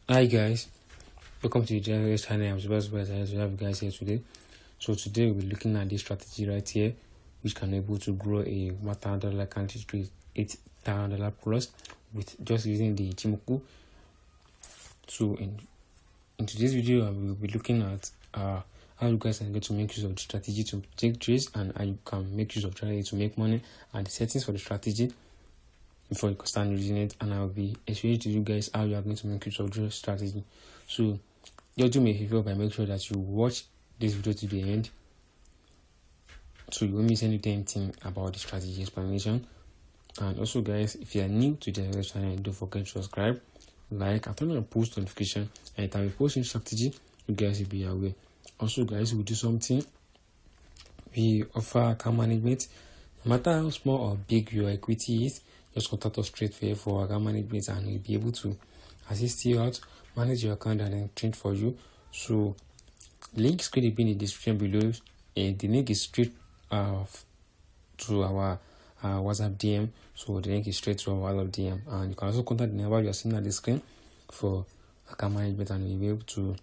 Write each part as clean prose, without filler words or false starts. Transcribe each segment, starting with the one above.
Hi guys, welcome to the general channel. I'm super excited to have you guys here today. So today we'll be looking at this strategy right here, which can able to grow a $1,000 country to $8,000 plus with just using the Ichimoku. So in today's video, we'll be looking at how you guys can get to make use of the strategy to take trades and how you can make use of strategy to make money and the settings for the strategy before you can start using it, and I'll be explaining to you guys how you are going to make use of the strategy. So just do me a favor by make sure that you watch this video to the end so you won't miss anything about the strategy explanation. And also guys, if you are new to the channel, don't forget to subscribe, like, and turn on post notification, and if I post new strategy, you guys will be aware. Also guys, we do something, we offer account management. No matter how small or big your equity is, just contact us straight for account management and we'll be able to assist you out, manage your account, and then trade for you. So link is going to be in the description below. The link is straight to our WhatsApp DM. So the link is straight to our WhatsApp DM, and you can also contact the number you're seeing at the screen for account management, and we'll be able to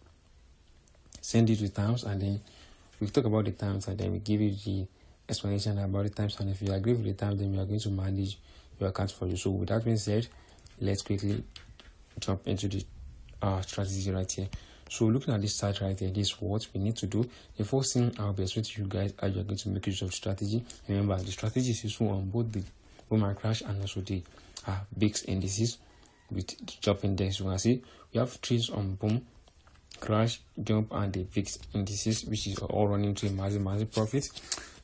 send you the terms, and then we talk about the terms, and then we give you the explanation about the times, and if you agree with the times, then we are going to manage your account for you. So with that being said, let's quickly jump into the strategy right here. So looking at this chart right here, this is what we need to do. The first thing I'll be explaining to you guys how you're going to make use of strategy. Remember, the strategy is useful on both the boom and crash and also the big indices with the jump index. You can see we have trades on boom, crash, jump, and the VIX indices, which is all running to a massive profit.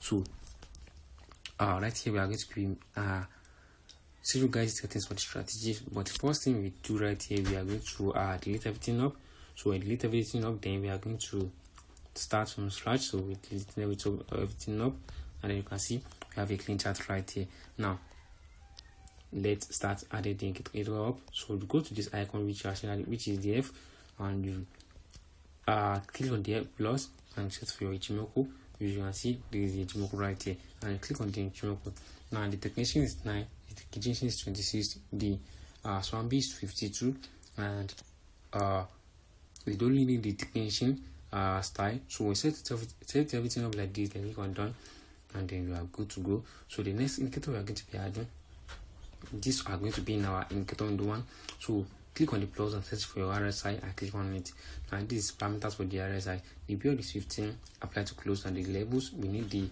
So right here we are going to be see you guys settings for the strategy. But the first thing we do right here, we are going to delete everything up. So we delete everything up, then we are going to start from scratch. So we delete everything up, and then you can see we have a clean chart right here. Now let's start adding the indicator up. So you go to this icon which is the F, and you click on the F plus and set for your Ichimoku. You can see there is the Ichimoku right here, and you click on the Ichimoku. Now the technician is 9, the technician is 26, the Swambi is 52, and we don't really need the technician style. So we set everything up like this, then click on done, and then we are good to go. So the next indicator we are going to be adding, these are going to be in our indicator window one. So click on the plus and search for your RSI and click on it. Now this is parameters for the RSI. The period is 15, apply to close, and the levels we need the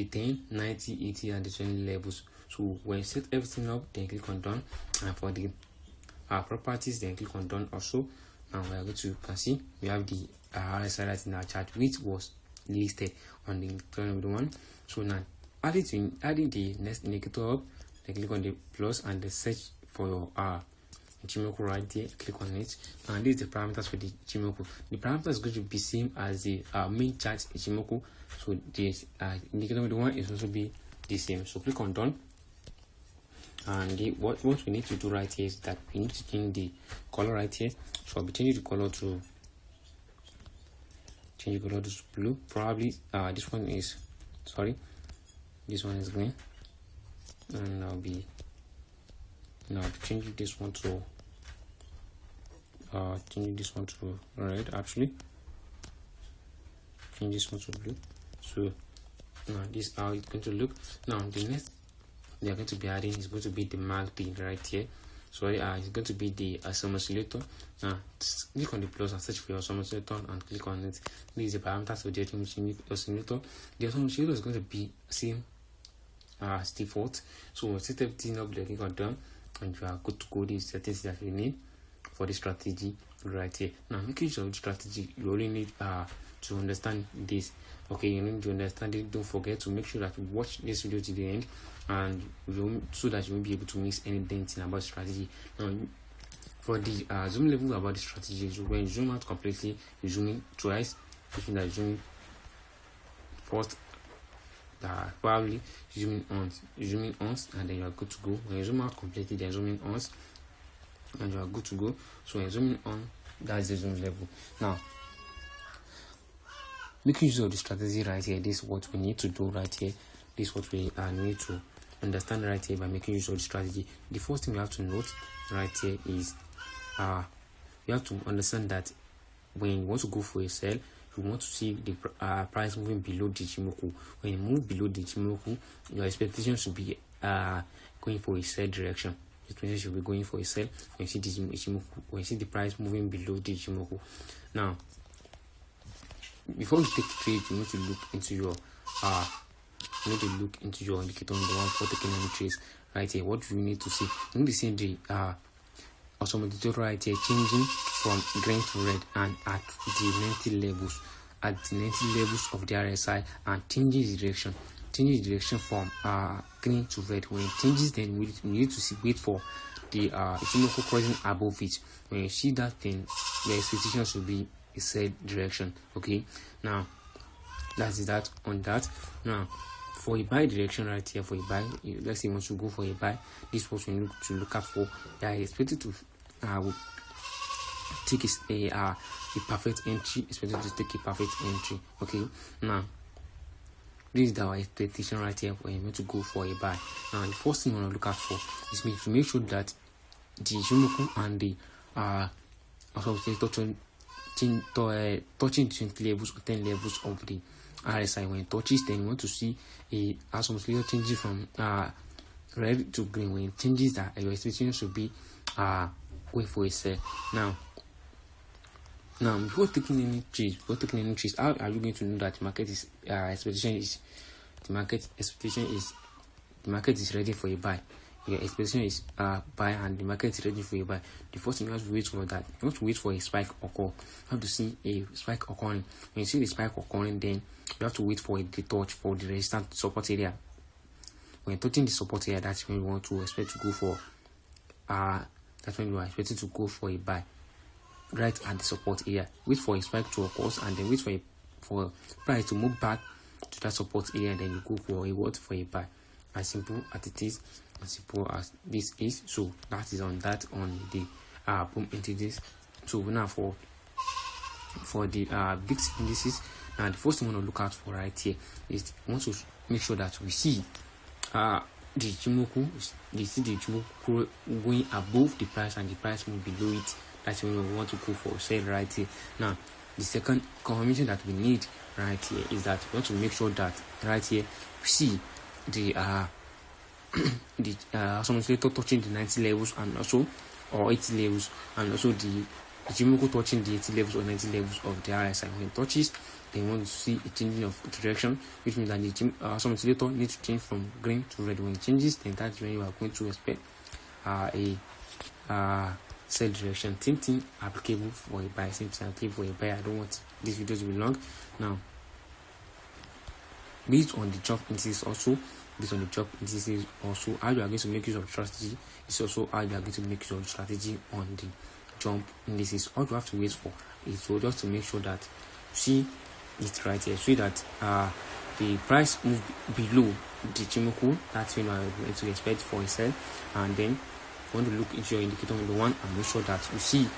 10, 90, 80, and the 20 levels. So when you set everything up, then click on done, and for the properties, then click on done also. Now we are going to can see we have the RSI right in our chart, which was listed on the indicator one. So now adding the next indicator up, then click on the plus and the search for your Ichimoku right there, click on it, and this is the parameters for the Ichimoku. The parameters is going to be same as the main chart Ichimoku. So this indicator one is also be the same. So click on done, and what we need to do right here is that we need to change the color right here. So I'll be changing the color to blue. Probably this one is green, and I'll be changing this one to red. Actually, change this one to blue. So now this is how it's going to look. Now the next they are going to be adding is going to be the MACD right here. Sorry, it's going to be the oscillator. Now click on the plus and search for your oscillator and click on it. This is the parameters of the oscillator. The oscillator is going to be same as default. So we'll set everything up, then click on done, and you are good to go. These settings that you need for the strategy right here. Now making use of the strategy, you only need to understand this. Okay, you need to understand it. Don't forget to make sure that you watch this video to the end, and so that you won't be able to miss anything about strategy. Now for the zoom level about the strategy, so when you zoom out completely, you zoom in twice, which means that zoom first, probably zoom in once, and then you are good to go. When you zoom out completely, then zoom in once, and you are good to go. So when you zoom in on, that's the zoom level. Now making use of the strategy right here, this is what we need to do right here. This is what we need to understand right here by making use of the strategy. The first thing we have to note right here is you have to understand that when you want to go for a sell, you want to see the price moving below the Ichimoku. When you move below the Ichimoku, your expectation should be going for a sell direction. The expectation should be going for a sell when you see the Ichimoku, when you see the price moving below the Ichimoku. Now, before you take trade, you need to look into your indicator on the one for taking any trades right here. What do you need to see? You need to see the indicator right here changing from green to red and at the 90 levels, of the RSI, and changes the direction. From green to red. When it changes, then we need to wait for the Ichimoku crossing above it. When you see that, then your expectation should be a sell direction. Okay, now that's that on that. Now, for a buy direction right here, for a buy, let's say you want to go for a buy, this is what we need to look out for. I expected to take a perfect entry. Expected to take a perfect entry. Okay, now this is our expectation right here when you want to go for a buy. Now, the first thing you want to look out for is to make sure that the Ichimoku and the touching 20 levels or 10 levels of the RSI. When it touches, then you want to see a little changing from red to green. When it changes, that your expectation should be going for a sell. Now, before taking any trades, how are you going to know that the market is the market is ready for a buy? Your expectation is buy and the market is ready for a buy. The first thing you have to wait for that, you have to wait for a spike occur. You have to see a spike occurring. When you see the spike occurring, then you have to wait for the touch for the resistance support area. When touching the support area, that's when you want to expect to go for that's when you are expected to go for a buy right at the support area. Wait for a spike to occur and then wait for price to move back to that support area, and then you go for a buy. As simple as it is, as simple as this is. So that is on the boom indices. So now for the VIX indices, now the first thing we want to look out for right here is we want to make sure that we see the Ichimoku going above the price and the price move below it. That's when we want to go for sell right here. Now, the second confirmation that we need right here is that we want to make sure that right here we see the some oscillator touching the 90 levels and also or 80 levels, and also the Ichimoku touching the 80 levels or 90 levels of the RSI. When it touches, then we want to see a changing of direction, which means that the some oscillator needs to change from green to red. When it changes, then that's when you are going to expect a sell direction. Same thing applicable for a buy. Same thing applicable for a buy. I don't want this video to be long. Now, based on the jump indices also, how you are going to make use of strategy is also how you are going to make use of strategy on the jump indices. All you have to wait for is just to make sure that you see it right here, so that the price move below the Ichimoku. That's when you are going to expect for a sell, and then you want to look into your indicator on the one and make sure that you see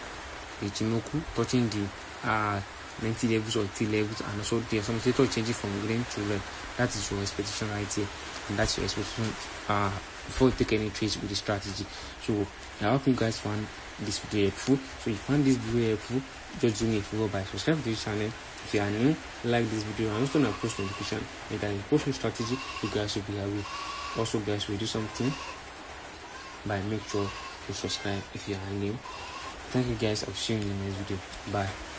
the Ichimoku touching the 90 levels or 80 levels, and also there's some oscillator changing from green to red. That is your expectation right here, and that's your expectation before you take any trades with the strategy. So I hope you guys found this video helpful. So if you found this video helpful, just do me a favor by subscribe to this channel. If you are new, like this video and also post notification, and then post strategy, you guys will be aware. Also, guys, will do something by make sure to subscribe if you are new. Thank you guys. I'll see you in the next video. Bye.